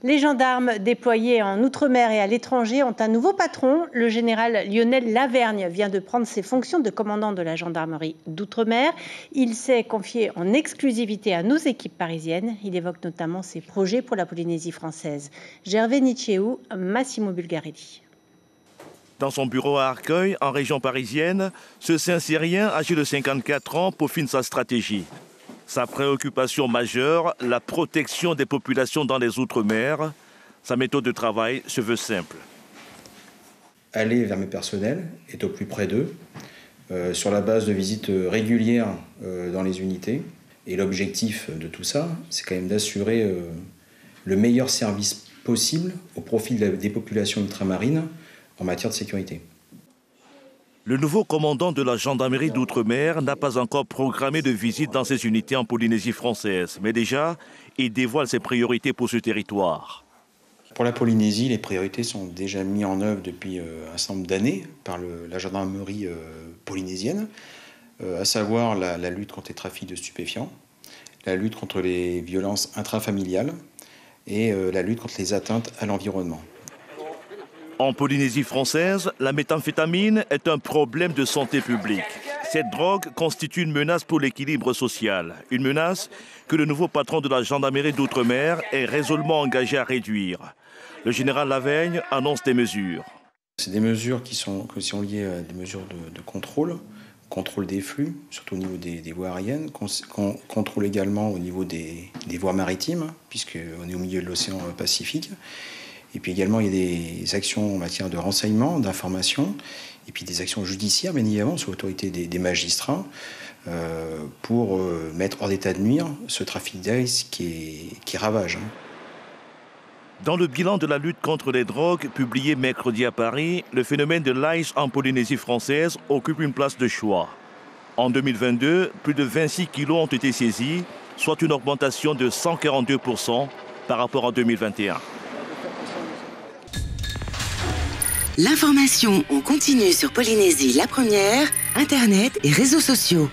Les gendarmes déployés en Outre-mer et à l'étranger ont un nouveau patron. Le général Lionel Lavergne vient de prendre ses fonctions de commandant de la gendarmerie d'Outre-mer. Il s'est confié en exclusivité à nos équipes parisiennes. Il évoque notamment ses projets pour la Polynésie française. Gervais Nichéou, Massimo Bulgarelli. Dans son bureau à Arcueil, en région parisienne, ce Saint-Cyrien, âgé de 54 ans, peaufine sa stratégie. Sa préoccupation majeure, la protection des populations dans les Outre-mer. Sa méthode de travail se veut simple. Aller vers mes personnels, être au plus près d'eux, sur la base de visites régulières dans les unités. Et l'objectif de tout ça, c'est quand même d'assurer le meilleur service possible au profit des populations ultramarines en matière de sécurité. Le nouveau commandant de la gendarmerie d'Outre-mer n'a pas encore programmé de visite dans ces unités en Polynésie française. Mais déjà, il dévoile ses priorités pour ce territoire. Pour la Polynésie, les priorités sont déjà mises en œuvre depuis un certain nombre d'années par la gendarmerie polynésienne, à savoir la lutte contre les trafics de stupéfiants, la lutte contre les violences intrafamiliales et la lutte contre les atteintes à l'environnement. En Polynésie française, la méthamphétamine est un problème de santé publique. Cette drogue constitue une menace pour l'équilibre social. Une menace que le nouveau patron de la gendarmerie d'Outre-mer est résolument engagé à réduire. Le général Lavergne annonce des mesures. C'est des mesures qui sont liées à des mesures de contrôle des flux, surtout au niveau des voies aériennes, contrôle également au niveau des voies maritimes, puisqu'on est au milieu de l'océan Pacifique. Et puis également, il y a des actions en matière de renseignement, d'information, et puis des actions judiciaires, bien évidemment, sous l'autorité des magistrats, pour mettre hors d'état de nuire ce trafic d'ice qui ravage. Dans le bilan de la lutte contre les drogues, publié mercredi à Paris, le phénomène de l'ice en Polynésie française occupe une place de choix. En 2022, plus de 26 kilos ont été saisis, soit une augmentation de 142% par rapport à 2021. L'information en continu sur Polynésie la première, Internet et réseaux sociaux.